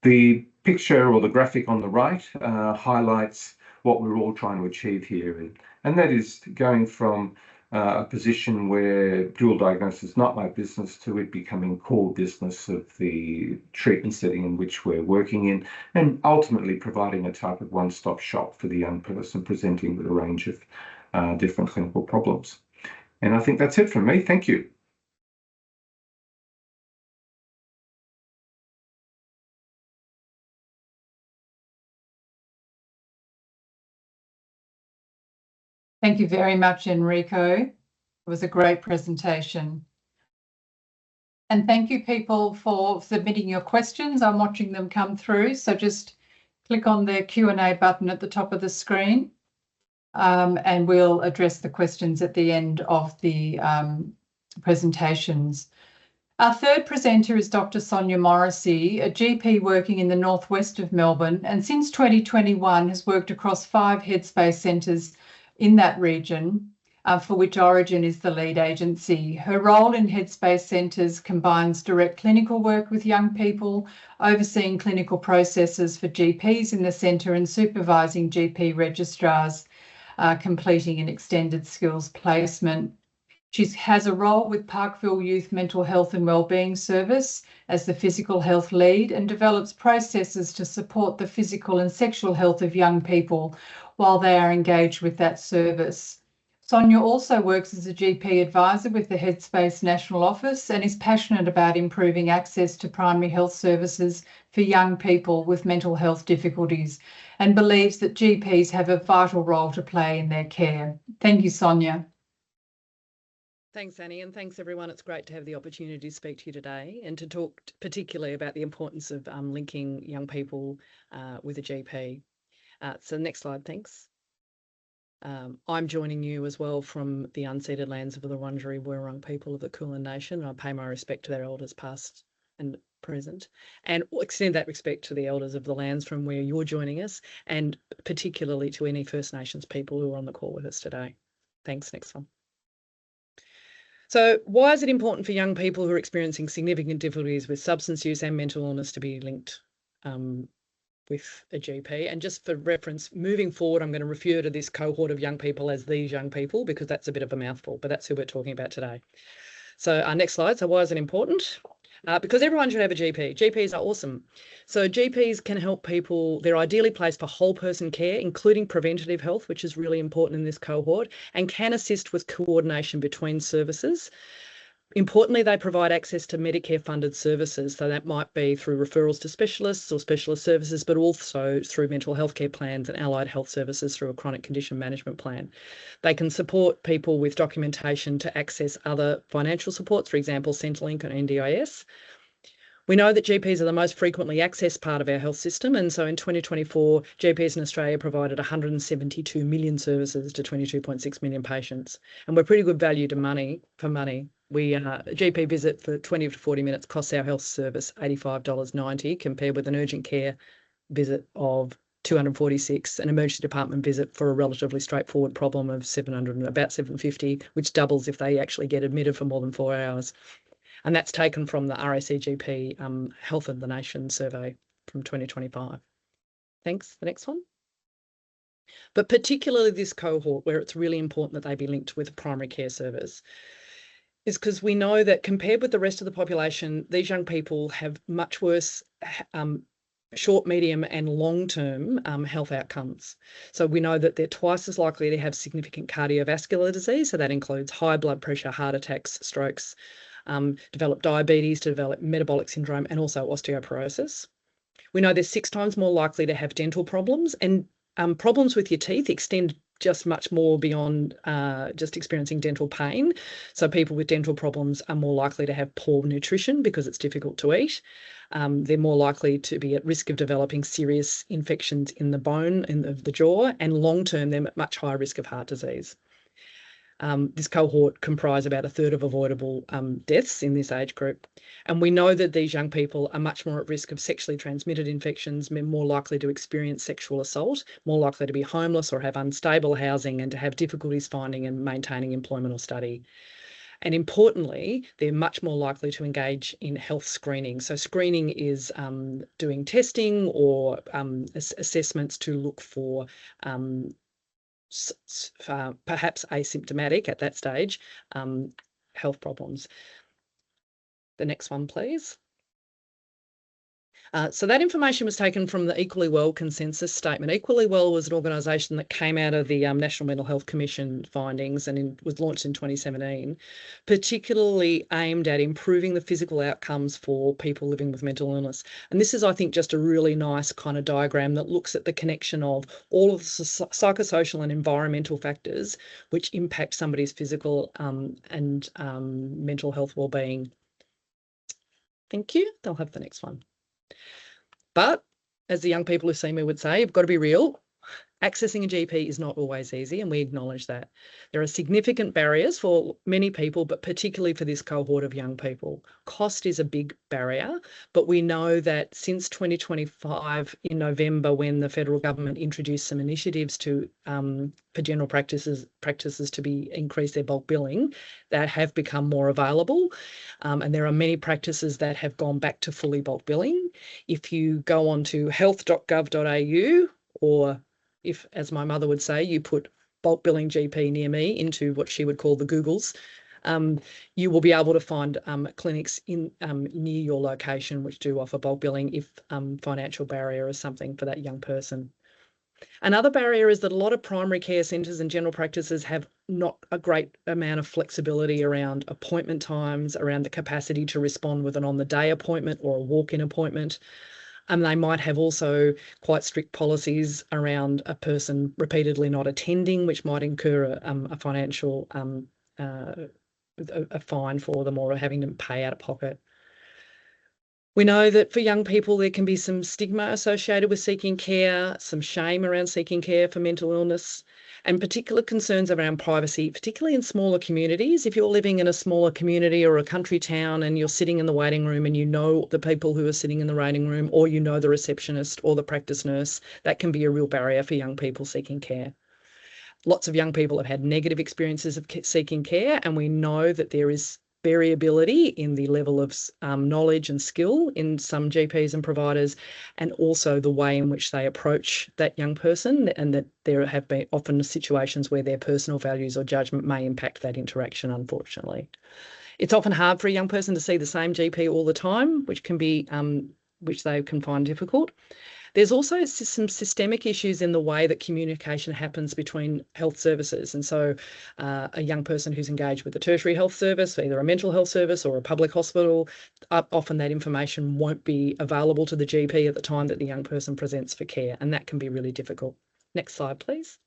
The picture or the graphic on the right highlights what we're all trying to achieve here. And that is going from a position where dual diagnosis is not my business to it becoming core business of the treatment setting in which we're working in, and ultimately providing a type of one-stop shop for the young person presenting with a range of different clinical problems. And I think that's it from me. Thank you. Thank you very much, Enrico. It was a great presentation. And thank you, people, for submitting your questions. I'm watching them come through. So just click on the Q&A button at the top of the screen, and we'll address the questions at the end of the presentations. Our third presenter is Dr. Sonia Morrissey, a GP working in the northwest of Melbourne, and since 2021 has worked across 5 Headspace centres in that region, for which Orygen is the lead agency. Her role in Headspace centres combines direct clinical work with young people, overseeing clinical processes for GPs in the centre, and supervising GP registrars completing an extended skills placement. She has a role with Parkville Youth Mental Health and Wellbeing Service as the physical health lead, and develops processes to support the physical and sexual health of young people while they are engaged with that service. Sonia also works as a GP advisor with the Headspace National Office and is passionate about improving access to primary health services for young people with mental health difficulties, and believes that GPs have a vital role to play in their care. Thank you, Sonia. Thanks, Annie, and thanks, everyone. It's great to have the opportunity to speak to you today and to talk particularly about the importance of linking young people with a GP. So next slide, thanks. I'm joining you as well from the unceded lands of the Wurundjeri Wurrung people of the Kulin Nation, and I pay my respect to their elders past and present, and extend that respect to the elders of the lands from where you're joining us, and particularly to any First Nations people who are on the call with us today. Thanks. Next one. So why is it important for young people who are experiencing significant difficulties with substance use and mental illness to be linked with a GP? And just for reference, moving forward, I'm going to refer to this cohort of young people as these young people, because that's a bit of a mouthful, but that's who we're talking about today. So our next slide. So why is it important? Because everyone should have a GP. GPs are awesome. So GPs can help people. They're ideally placed for whole person care, including preventative health, which is really important in this cohort, and can assist with coordination between services. Importantly, they provide access to Medicare-funded services, so that might be through referrals to specialists or specialist services, but also through mental health care plans and allied health services through a chronic condition management plan. They can support people with documentation to access other financial supports, for example, Centrelink and NDIS. We know that GPs are the most frequently accessed part of our health system, and so in 2024, GPs in Australia provided 172 million services to 22.6 million patients, and we're pretty good value for money. A GP visit for 20 to 40 minutes costs our health service $85.90, compared with an urgent care visit of $246, an emergency department visit for a relatively straightforward problem of about $750, which doubles if they actually get admitted for more than 4 hours. And that's taken from the RACGP Health of the Nation survey from 2025. Thanks. The next one. But particularly this cohort, where it's really important that they be linked with a primary care service, is because we know that compared with the rest of the population, these young people have much worse short, medium and long-term health outcomes. So we know that they're twice as likely to have significant cardiovascular disease. So that includes high blood pressure, heart attacks, strokes, develop diabetes, to develop metabolic syndrome, and also osteoporosis. We know they're 6 times more likely to have dental problems, and problems with your teeth extend just much more beyond just experiencing dental pain. So people with dental problems are more likely to have poor nutrition because it's difficult to eat. They're more likely to be at risk of developing serious infections in the bone of the jaw, and long-term, they're at much higher risk of heart disease. This cohort comprise about 1/3 of avoidable deaths in this age group. And we know that these young people are much more at risk of sexually transmitted infections, more likely to experience sexual assault, more likely to be homeless or have unstable housing, and to have difficulties finding and maintaining employment or study. And importantly, they're much more likely to engage in health screening. So screening is doing testing or assessments to look for perhaps asymptomatic at that stage health problems. The next one, please. So that information was taken from the Equally Well consensus statement. Equally Well was an organisation that came out of the National Mental Health Commission findings and was launched in 2017, particularly aimed at improving the physical outcomes for people living with mental illness. And this is, I think, just a really nice kind of diagram that looks at the connection of all of the psychosocial and environmental factors which impact somebody's physical and mental health wellbeing. Thank you. They'll have the next one. But as the young people who see me would say, you've got to be real. Accessing a GP is not always easy, and we acknowledge that. There are significant barriers for many people, but particularly for this cohort of young people. Cost is a big barrier, but we know that since 2025, in November, when the federal government introduced some initiatives to for general practices to increase their bulk billing, that have become more available. And there are many practices that have gone back to fully bulk billing. If you go on to health.gov.au, or if, as my mother would say, you put bulk billing GP near me into what she would call the Googles, you will be able to find clinics in near your location which do offer bulk billing if financial barrier is something for that young person. Another barrier is that a lot of primary care centres and general practices have not a great amount of flexibility around appointment times, around the capacity to respond with an on-the-day appointment or a walk-in appointment. And they might have also quite strict policies around a person repeatedly not attending, which might incur a financial a fine for them, or having to pay out of pocket. We know that for young people, there can be some stigma associated with seeking care, some shame around seeking care for mental illness, and particular concerns around privacy, particularly in smaller communities. If you're living in a smaller community or a country town and you're sitting in the waiting room and you know the people who are sitting in the waiting room, or you know the receptionist or the practice nurse, that can be a real barrier for young people seeking care. Lots of young people have had negative experiences of seeking care, and we know that there is variability in the level of knowledge and skill in some GPs and providers, and also the way in which they approach that young person, and that there have been often situations where their personal values or judgment may impact that interaction, unfortunately. It's often hard for a young person to see the same GP all the time, which they can find difficult. There's also some systemic issues in the way that communication happens between health services. And so a young person who's engaged with a tertiary health service, either a mental health service or a public hospital, often that information won't be available to the GP at the time that the young person presents for care, and that can be really difficult. Next slide, please.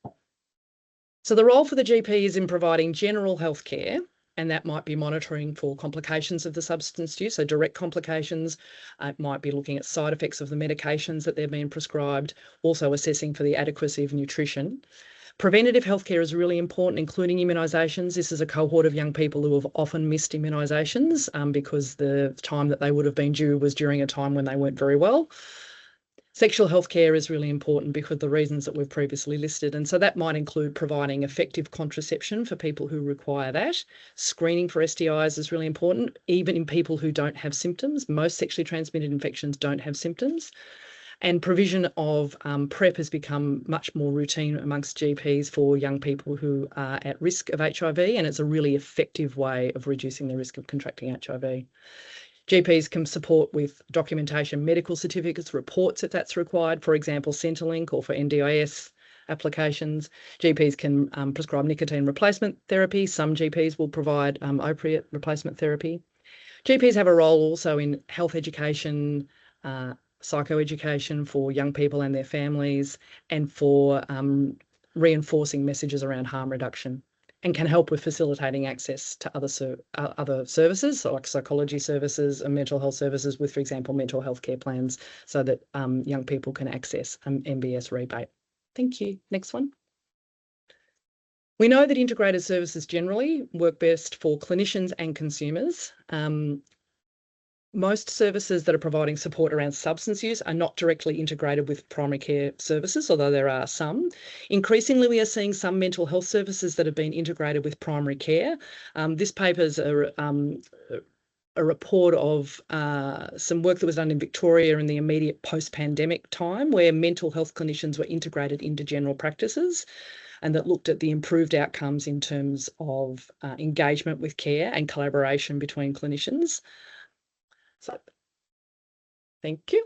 So the role for the GP is in providing general health care, and that might be monitoring for complications of the substance use, so direct complications. It might be looking at side effects of the medications that they're being prescribed, also assessing for the adequacy of nutrition. Preventative healthcare is really important, including immunisations. This is a cohort of young people who have often missed immunisations because the time that they would have been due was during a time when they weren't very well. Sexual health care is really important because of the reasons that we've previously listed. And so that might include providing effective contraception for people who require that. Screening for STIs is really important, even in people who don't have symptoms. Most sexually transmitted infections don't have symptoms. And provision of PrEP has become much more routine amongst GPs for young people who are at risk of HIV, and it's a really effective way of reducing the risk of contracting HIV. GPs can support with documentation, medical certificates, reports if that's required, for example, Centrelink or for NDIS applications. GPs can prescribe nicotine replacement therapy. Some GPs will provide opiate replacement therapy. GPs have a role also in health education, psychoeducation for young people and their families, and for reinforcing messages around harm reduction, and can help with facilitating access to other services, like psychology services and mental health services with, for example, mental health care plans, so that young people can access MBS rebate. Thank you. Next one. We know that integrated services generally work best for clinicians and consumers. Most services that are providing support around substance use are not directly integrated with primary care services, although there are some. Increasingly, we are seeing some mental health services that have been integrated with primary care. This paper is a report of some work that was done in Victoria in the immediate post-pandemic time, where mental health clinicians were integrated into general practices, and that looked at the improved outcomes in terms of engagement with care and collaboration between clinicians. So, thank you.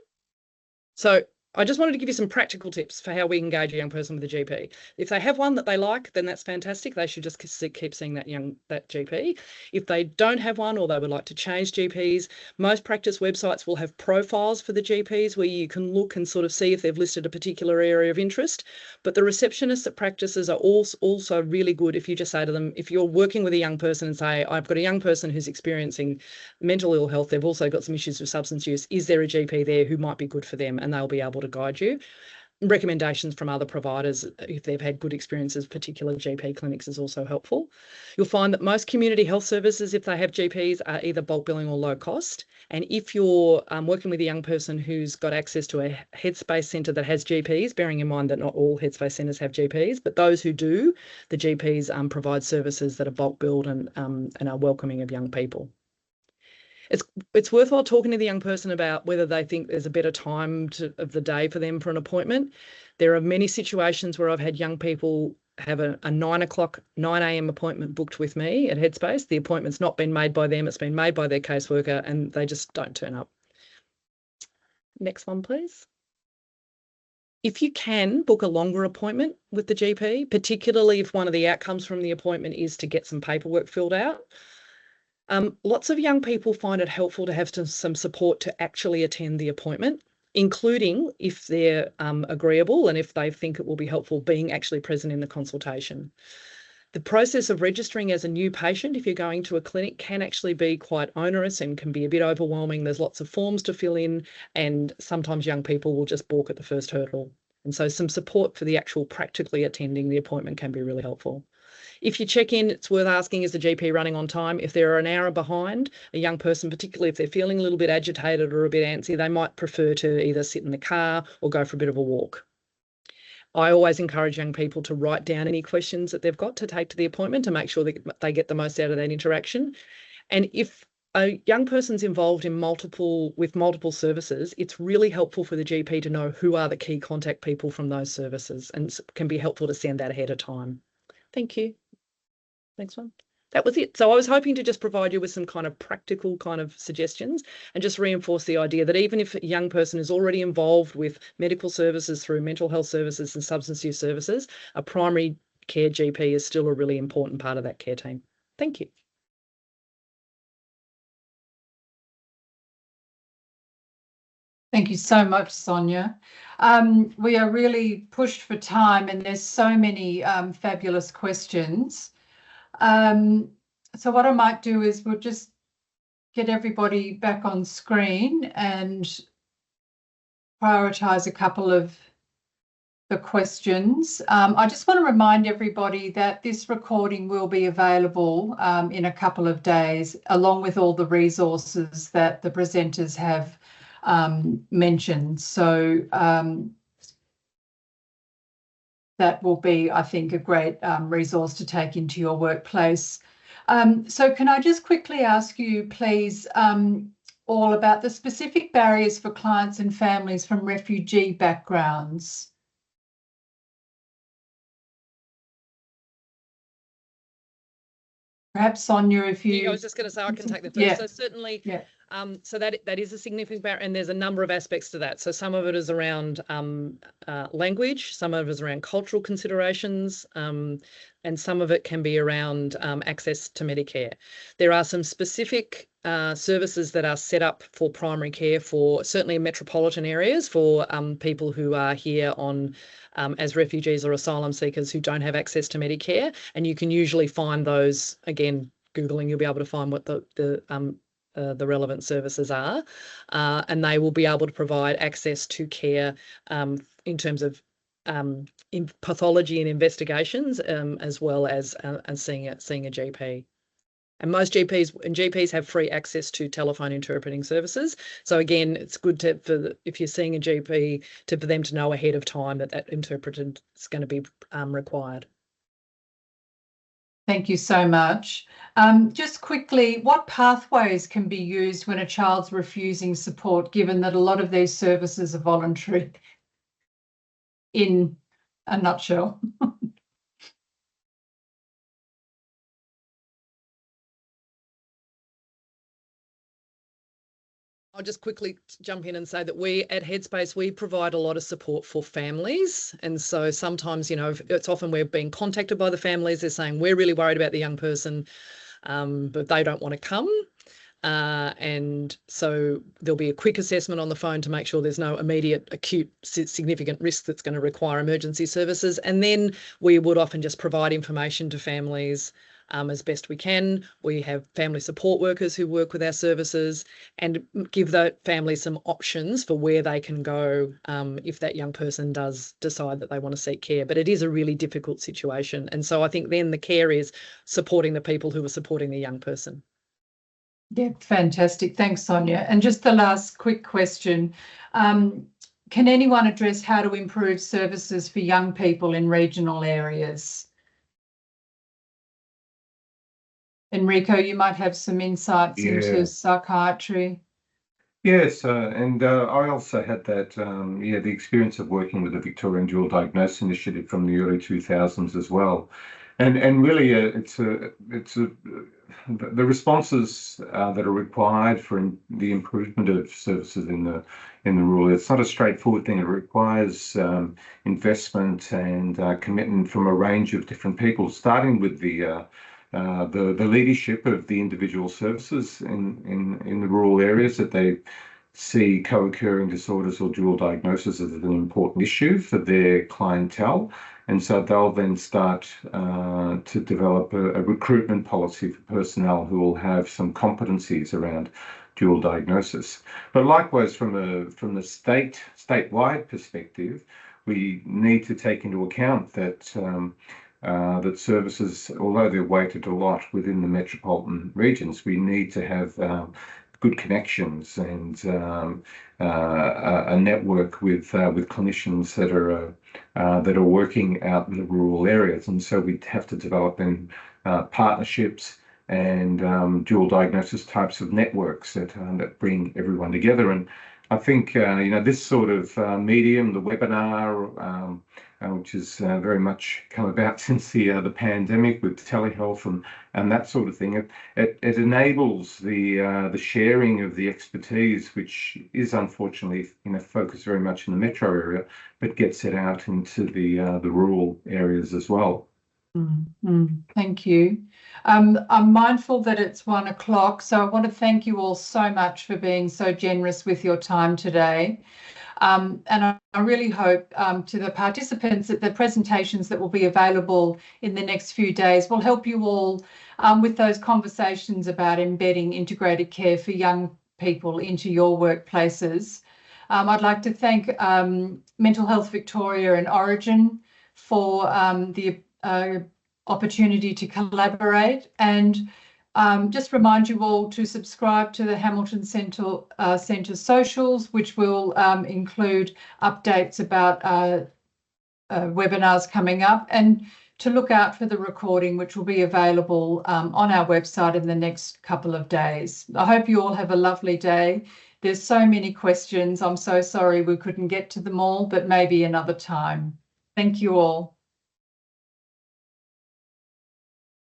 So I just wanted to give you some practical tips for how we engage a young person with a GP. If they have one that they like, then that's fantastic. They should just keep seeing that GP. If they don't have one, or they would like to change GPs, most practice websites will have profiles for the GPs where you can look and sort of see if they've listed a particular area of interest. But the receptionists at practices are also really good if you just say to them, if you're working with a young person and say, I've got a young person who's experiencing mental ill health, they've also got some issues with substance use, is there a GP there who might be good for them? And they'll be able to guide you. Recommendations from other providers, if they've had good experiences, particular GP clinics, is also helpful. You'll find that most community health services, if they have GPs, are either bulk billing or low cost. And if you're working with a young person who's got access to a Headspace centre that has GPs, bearing in mind that not all Headspace centres have GPs, but those who do, the GPs provide services that are bulk billed and are welcoming of young people. It's worthwhile talking to the young person about whether they think there's a better time of the day for them for an appointment. There are many situations where I've had young people have a 9 a.m. appointment booked with me at Headspace. The appointment's not been made by them, it's been made by their caseworker, and they just don't turn up. Next one, please. If you can book a longer appointment with the GP, particularly if one of the outcomes from the appointment is to get some paperwork filled out, lots of young people find it helpful to have some support to actually attend the appointment, including if they're agreeable and if they think it will be helpful being actually present in the consultation. The process of registering as a new patient, if you're going to a clinic, can actually be quite onerous and can be a bit overwhelming. There's lots of forms to fill in, and sometimes young people will just balk at the first hurdle. And so some support for the actual practically attending the appointment can be really helpful. If you check in, it's worth asking, is the GP running on time? If they're an hour behind, a young person, particularly if they're feeling a little bit agitated or a bit antsy, they might prefer to either sit in the car or go for a bit of a walk. I always encourage young people to write down any questions that they've got to take to the appointment to make sure that they get the most out of that interaction. And if a young person's involved in multiple services, it's really helpful for the GP to know who are the key contact people from those services, and it can be helpful to send that ahead of time. Thank you. Next one. that was it. So I was hoping to just provide you with some kind of practical kind of suggestions and just reinforce the idea that even if a young person is already involved with medical services through mental health services and substance use services, a primary care GP is still a really important part of that care team. Thank you. Thank you so much, Sonia. We are really pushed for time and there's so many fabulous questions. So what I might do is we'll just get everybody back on screen and prioritise a couple of the questions. I just want to remind everybody that this recording will be available in a couple of days, along with all the resources that the presenters have mentioned. So that will be, I think, a great resource to take into your workplace. So can I just quickly ask you, please, all about the specific barriers for clients and families from refugee backgrounds? Perhaps Sonia, if you... I was just going to say I can take the first. Yeah. So certainly, yeah. So that is a significant barrier, and there's a number of aspects to that. So some of it is around language, some of it is around cultural considerations, and some of it can be around access to Medicare. There are some specific services that are set up for primary care for certainly in metropolitan areas for people who are here on as refugees or asylum seekers who don't have access to Medicare, and you can usually find those, again, Googling, you'll be able to find what the relevant services are, and they will be able to provide access to care in terms of in pathology and investigations, as well as seeing a GP. And most GPs have free access to telephone interpreting services. So again, it's good if you're seeing a GP for them to know ahead of time that interpreter is going to be required. Thank you so much. Just quickly, what pathways can be used when a child's refusing support, given that a lot of these services are voluntary? In a nutshell. I'll just quickly jump in and say that we at Headspace, we provide a lot of support for families. And so sometimes, it's often we're being contacted by the families. They're saying, we're really worried about the young person, but they don't want to come. And so there'll be a quick assessment on the phone to make sure there's no immediate acute significant risk that's going to require emergency services. And then we would often just provide information to families as best we can. We have family support workers who work with our services and give the family some options for where they can go if that young person does decide that they want to seek care. But it is a really difficult situation. And so I think then the care is supporting the people who are supporting the young person. Yeah, fantastic. Thanks, Sonia. And just the last quick question. Can anyone address how to improve services for young people in regional areas? Enrico, you might have some insights into psychiatry. Yes, and I also had that, the experience of working with the Victorian Dual Diagnosis Initiative from the early 2000s as well. And really, the responses that are required for the improvement of services in the rural. It's not a straightforward thing. It requires investment and commitment from a range of different people, starting with the leadership of the individual services in the rural areas, that they see co-occurring disorders or dual diagnosis as an important issue for their clientele. And so they'll then start to develop a recruitment policy for personnel who will have some competencies around dual diagnosis. But likewise, from the statewide perspective, we need to take into account that that services, although they're weighted a lot within the metropolitan regions, we need to have good connections and a network with clinicians that are working out in the rural areas. And so we have to develop in partnerships and dual diagnosis types of networks that bring everyone together. And I think this sort of medium, the webinar, which has very much come about since the pandemic with telehealth and that sort of thing, it enables the sharing of the expertise, which is unfortunately focused very much in the metro area, but gets it out into the rural areas as well. Thank you. I'm mindful that it's 1 o'clock, so I want to thank you all so much for being so generous with your time today. And I really hope to the participants that the presentations that will be available in the next few days will help you all with those conversations about embedding integrated care for young people into your workplaces. I'd like to thank Mental Health Victoria and Orygen for the opportunity to collaborate, and just remind you all to subscribe to the Hamilton Centre socials, which will include updates about webinars coming up, and to look out for the recording, which will be available on our website in the next couple of days. I hope you all have a lovely day. There's so many questions. I'm so sorry we couldn't get to them all, but maybe another time. Thank you all.